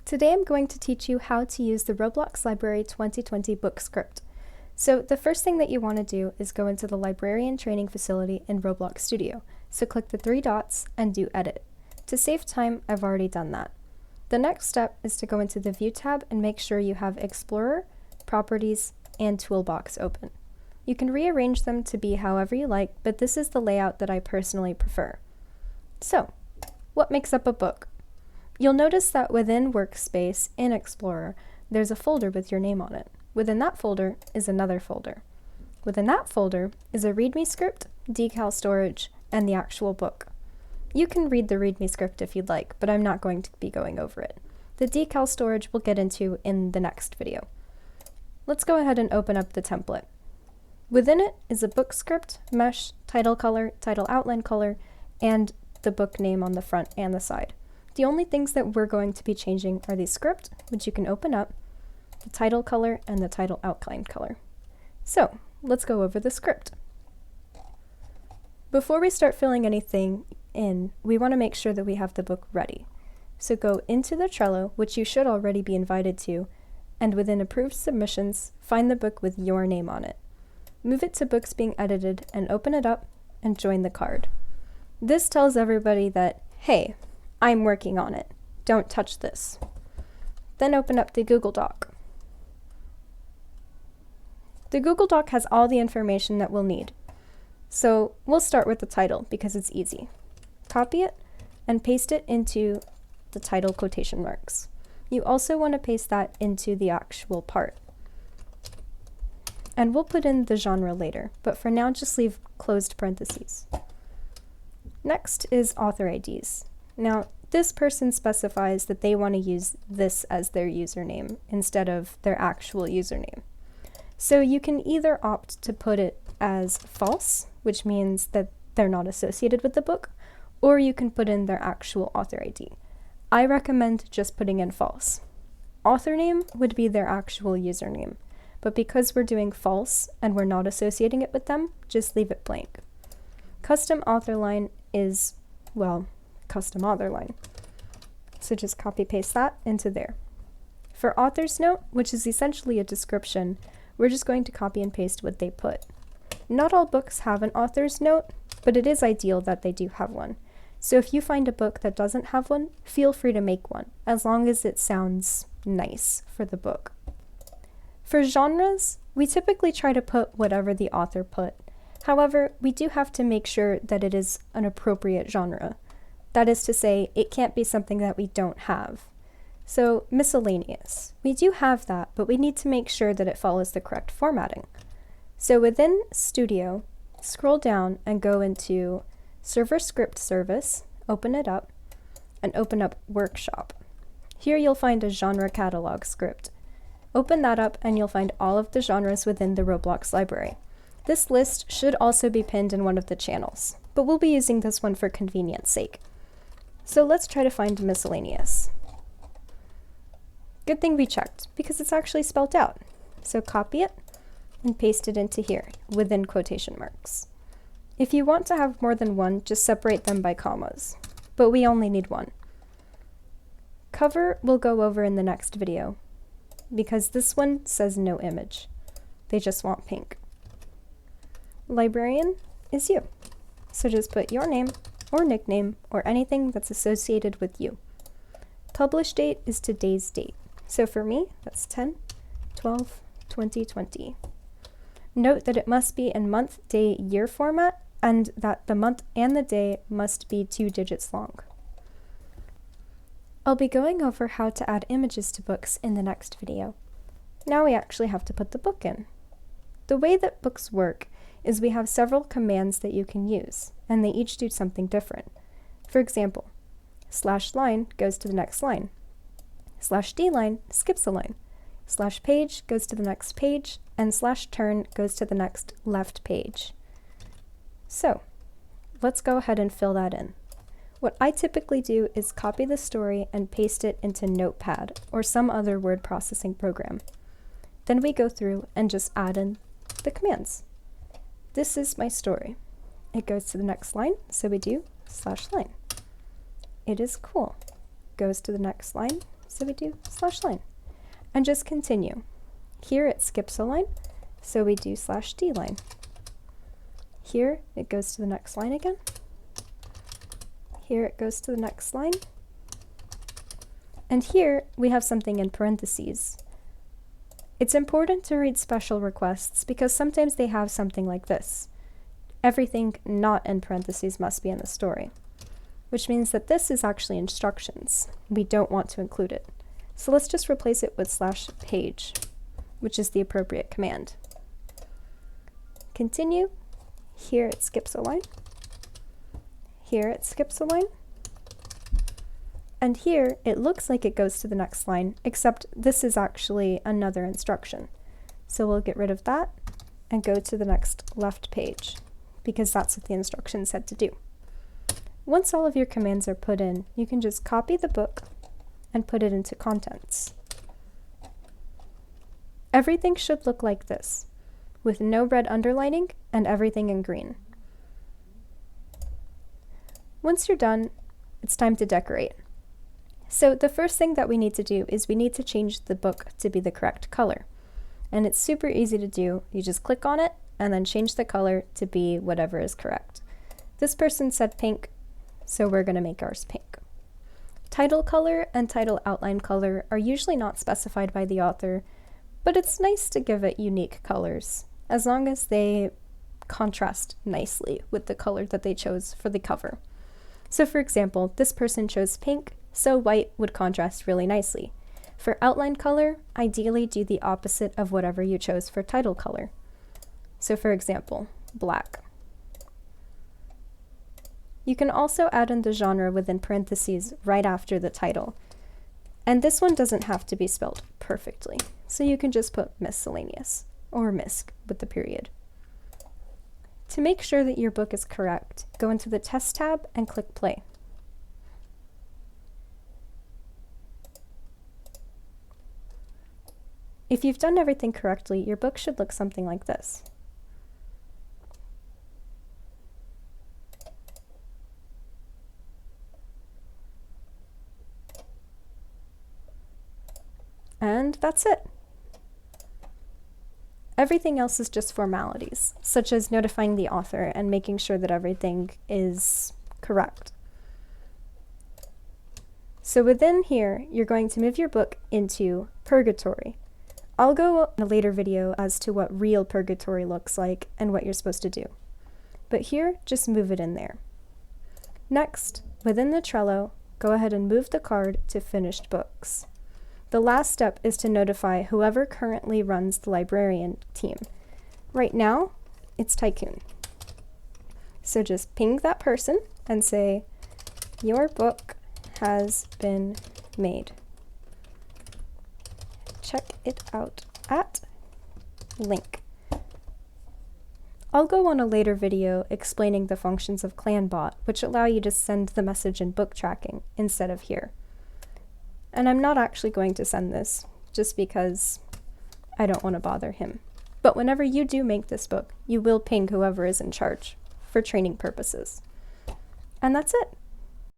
Today I'm going to teach you how to use the Roblox Library 2020 book script. So the first thing that you want to do is go into the librarian training facility in Roblox Studio. So click the three dots and do edit. To save time, I've already done that. The next step is to go into the View tab and make sure you have Explorer, Properties, and Toolbox open. You can rearrange them to be however you like, but this is the layout that I personally prefer. So, what makes up a book? You'll notice that within Workspace in Explorer, there's a folder with your name on it. Within that folder is another folder. Within that folder is a README script, decal storage, and the actual book. You can read the README script if you'd like, but I'm not going to be going over it. The decal storage we'll get into in the next video. Let's go ahead and open up the template. Within it is a book script, mesh, title color, title outline color, and the book name on the front and the side. The only things that we're going to be changing are the script, which you can open up, the title color, and the title outline color. So, let's go over the script. Before we start filling anything in, we want to make sure that we have the book ready. So go into the Trello, which you should already be invited to, and within Approved Submissions, find the book with your name on it. Move it to Books Being Edited and open it up and join the card. This tells everybody that, hey, I'm working on it. Don't touch this. Then open up the Google Doc. The Google Doc has all the information that we'll need. So we'll start with the title because it's easy. Copy it and paste it into the title quotation marks. You also want to paste that into the actual part. And we'll put in the genre later, but for now just leave closed parentheses. Next is author IDs. Now, this person specifies that they want to use this as their username instead of their actual username. So you can either opt to put it as false, which means that they're not associated with the book, or you can put in their actual author ID. I recommend just putting in false. Author name would be their actual username, but because we're doing false and we're not associating it with them, just leave it blank. Custom author line is, well, custom author line. So just copy paste that into there. For author's note, which is essentially a description, we're just going to copy and paste what they put. Not all books have an author's note, but it is ideal that they do have one. So if you find a book that doesn't have one, feel free to make one, as long as it sounds nice for the book. For genres, we typically try to put whatever the author put. However, we do have to make sure that it is an appropriate genre. That is to say, it can't be something that we don't have. So, miscellaneous. We do have that, but we need to make sure that it follows the correct formatting. So within Studio, scroll down and go into Server Script Service, open it up, and open up Workshop. Here you'll find a genre catalog script. Open that up and you'll find all of the genres within the Roblox library. This list should also be pinned in one of the channels, but we'll be using this one for convenience sake. So let's try to find miscellaneous. Good thing we checked, because it's actually spelled out. So copy it and paste it into here, within quotation marks. If you want to have more than one, just separate them by commas, but we only need one. Cover we'll go over in the next video, because this one says no image. They just want pink. Librarian is you, so just put your name or nickname or anything that's associated with you. Publish date is today's date, so for me, that's 10/12/2020. Note that it must be in month, day, year format, and that the month and the day must be 2 digits long. I'll be going over how to add images to books in the next video. Now we actually have to put the book in. The way that books work is we have several commands that you can use, and they each do something different. For example, /line goes to the next line, /d line skips a line, /page goes to the next page, and /turn goes to the next left page. So, let's go ahead and fill that in. What I typically do is copy the story and paste it into Notepad or some other word processing program. Then we go through and just add in the commands. This is my story. It goes to the next line, so we do /line. It is cool. Goes to the next line, so we do /line. And just continue. Here it skips a line, so we do /d line. Here it goes to the next line again. Here it goes to the next line. And here we have something in parentheses. It's important to read special requests because sometimes they have something like this. Everything not in parentheses must be in the story, which means that this is actually instructions. We don't want to include it. So let's just replace it with /page, which is the appropriate command. Continue. Here it skips a line. Here it skips a line. And here it looks like it goes to the next line, except this is actually another instruction. So we'll get rid of that and go to the next left page, because that's what the instruction said to do. Once all of your commands are put in, you can just copy the book and put it into contents. Everything should look like this, with no red underlining and everything in green. Once you're done, it's time to decorate. So the first thing that we need to do is we need to change the book to be the correct color. And it's super easy to do. You just click on it and then change the color to be whatever is correct. This person said pink, so we're going to make ours pink. Title color and title outline color are usually not specified by the author, but it's nice to give it unique colors, as long as they contrast nicely with the color that they chose for the cover. So for example, this person chose pink, so white would contrast really nicely. For outline color, ideally do the opposite of whatever you chose for title color. So for example, black. You can also add in the genre within parentheses right after the title. And this one doesn't have to be spelled perfectly, so you can just put miscellaneous, or misc with the period. To make sure that your book is correct, go into the Test tab and click Play. If you've done everything correctly, your book should look something like this. And that's it. Everything else is just formalities, such as notifying the author and making sure that everything is correct. So within here, you're going to move your book into purgatory. I'll go in a later video as to what real purgatory looks like and what you're supposed to do. But here, just move it in there. Next, within the Trello, go ahead and move the card to finished books. The last step is to notify whoever currently runs the librarian team. Right now, it's Tycoon. So just ping that person and say, your book has been made. Check it out at link. I'll go on a later video explaining the functions of ClanBot, which allow you to send the message in book tracking instead of here. And I'm not actually going to send this, just because I don't want to bother him. But whenever you do make this book, you will ping whoever is in charge for training purposes. And that's it.